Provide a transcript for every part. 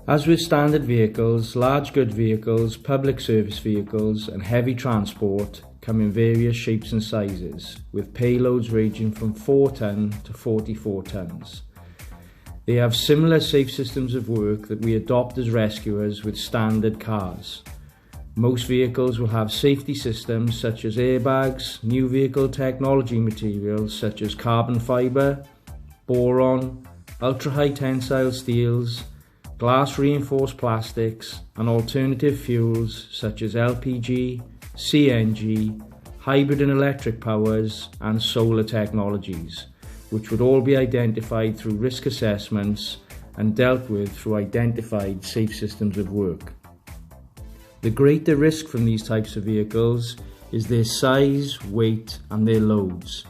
As with standard vehicles, large goods vehicles, public service vehicles and heavy transport come in various shapes and sizes, with payloads ranging from 4 tonne to 44 tonnes. They have similar safe systems of work that we adopt as rescuers with standard cars. Most vehicles will have safety systems such as airbags, new vehicle technology materials such as carbon fibre, boron, ultra-high tensile steels, glass reinforced plastics and alternative fuels such as LPG, CNG, hybrid and electric powers and solar technologies, which would all be identified through risk assessments and dealt with through identified safe systems of work. The greater risk from these types of vehicles is their size, weight and their loads,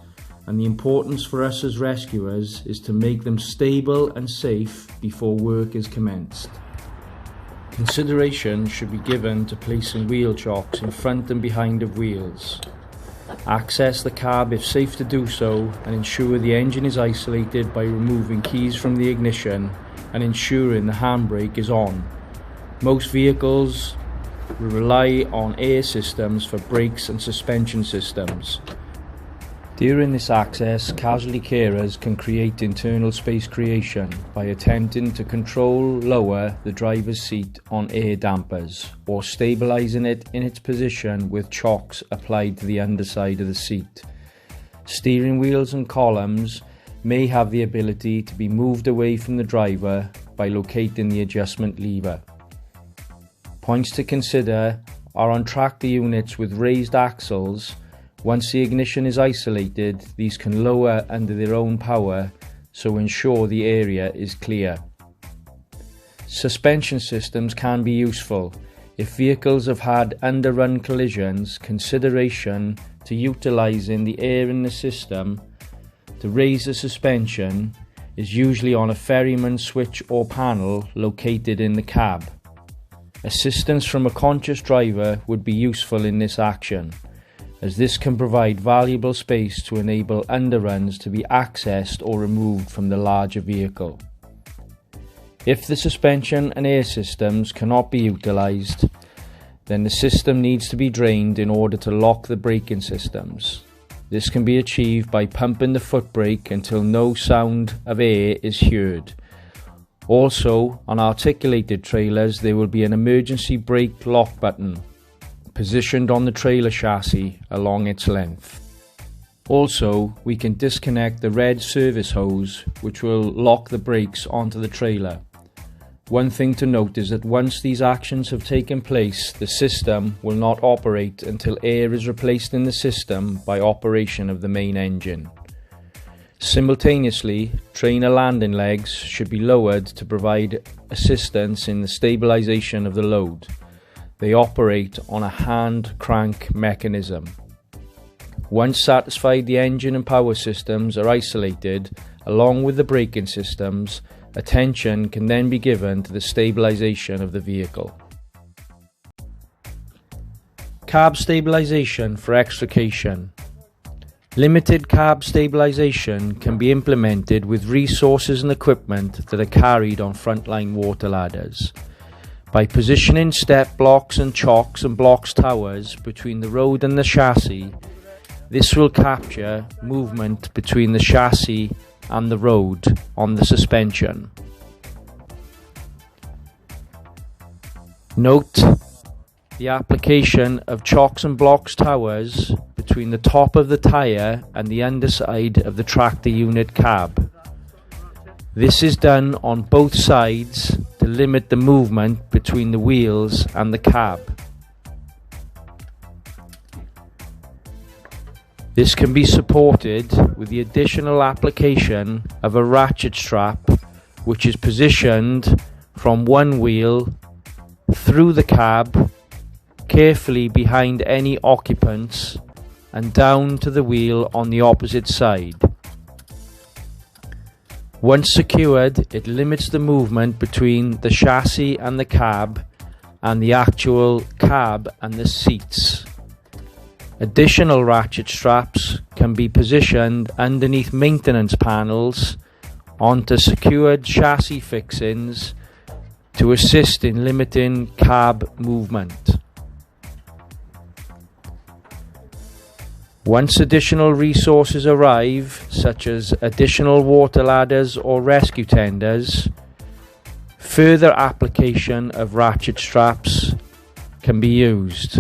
and the importance for us as rescuers is to make them stable and safe before work is commenced. Consideration should be given to placing wheel chocks in front and behind of wheels. Access the cab if safe to do so and ensure the engine is isolated by removing keys from the ignition and ensuring the handbrake is on. Most vehicles will rely on air systems for brakes and suspension systems. During this access, casualty carers can create internal space creation by attempting to lower the driver's seat on air dampers or stabilising it in its position with chocks applied to the underside of the seat. Steering wheels and columns may have the ability to be moved away from the driver by locating the adjustment lever. Points to consider are on tractor units with raised axles. Once the ignition is isolated, these can lower under their own power, so ensure the area is clear. Suspension systems can be useful. If vehicles have had underrun collisions, consideration to utilising the air in the system to raise the suspension is usually on a ferryman switch or panel located in the cab. Assistance from a conscious driver would be useful in this action, as this can provide valuable space to enable underruns to be accessed or removed from the larger vehicle. If the suspension and air systems cannot be utilised, then the system needs to be drained in order to lock the braking systems. This can be achieved by pumping the foot brake until no sound of air is heard. Also, on articulated trailers there will be an emergency brake lock button positioned on the trailer chassis along its length. Also, we can disconnect the red service hose, which will lock the brakes onto the trailer. One thing to note is that once these actions have taken place, the system will not operate until air is replaced in the system by operation of the main engine. Simultaneously, trainer landing legs should be lowered to provide assistance in the stabilisation of the load. They operate on a hand crank mechanism. Once satisfied the engine and power systems are isolated, along with the braking systems, attention can then be given to the stabilisation of the vehicle. Cab stabilisation for extrication. Limited cab stabilisation can be implemented with resources and equipment that are carried on frontline water ladders. By positioning step blocks and chocks and blocks towers between the road and the chassis, this will capture movement between the chassis and the road on the suspension. Note the application of chocks and blocks towers between the top of the tyre and the underside of the tractor unit cab. This is done on both sides to limit the movement between the wheels and the cab. This can be supported with the additional application of a ratchet strap, which is positioned from one wheel through the cab, carefully behind any occupants, and down to the wheel on the opposite side. Once secured, it limits the movement between the chassis and the cab, and the actual cab and the seats. Additional ratchet straps can be positioned underneath maintenance panels onto secured chassis fixings to assist in limiting cab movement. Once additional resources arrive, such as additional water ladders or rescue tenders, further application of ratchet straps can be used.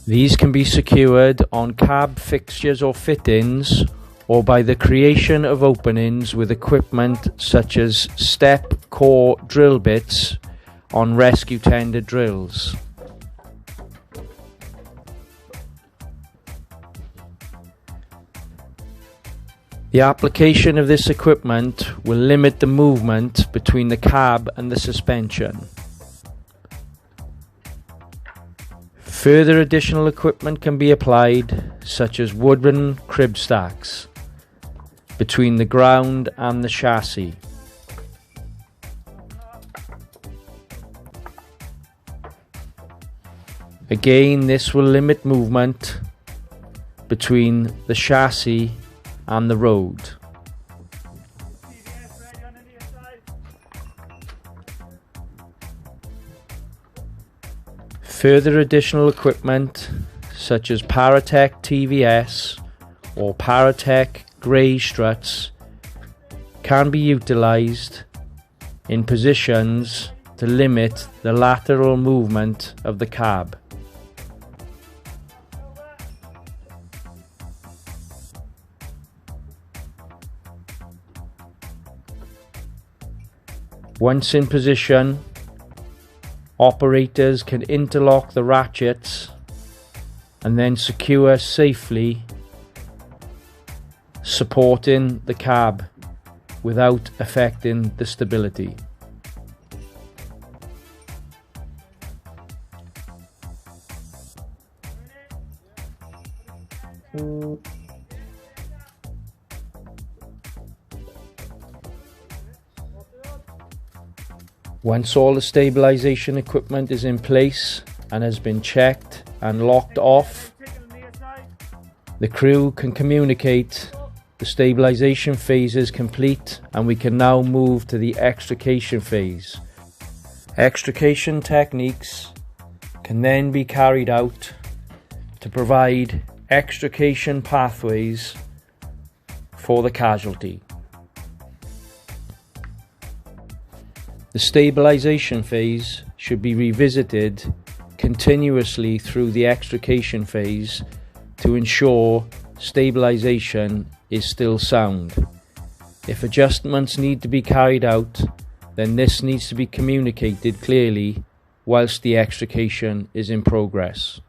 These can be secured on cab fixtures or fittings, or by the creation of openings with equipment such as step core drill bits on rescue tender drills. The application of this equipment will limit the movement between the cab and the suspension. Further additional equipment can be applied, such as wooden crib stacks, between the ground and the chassis. Again, this will limit movement between the chassis and the road. Further additional equipment such as Paratech TVS or Paratech grey struts can be utilised in positions to limit the lateral movement of the cab. Once in position, operators can interlock the ratchets and then secure safely, supporting the cab without affecting the stability. Once all the stabilisation equipment is in place and has been checked and locked off, the crew can communicate the stabilisation phase is complete and we can now move to the extrication phase. Extrication techniques can then be carried out to provide extrication pathways for the casualty. The stabilisation phase should be revisited continuously through the extrication phase to ensure stabilisation is still sound. If adjustments need to be carried out, then this needs to be communicated clearly whilst the extrication is in progress.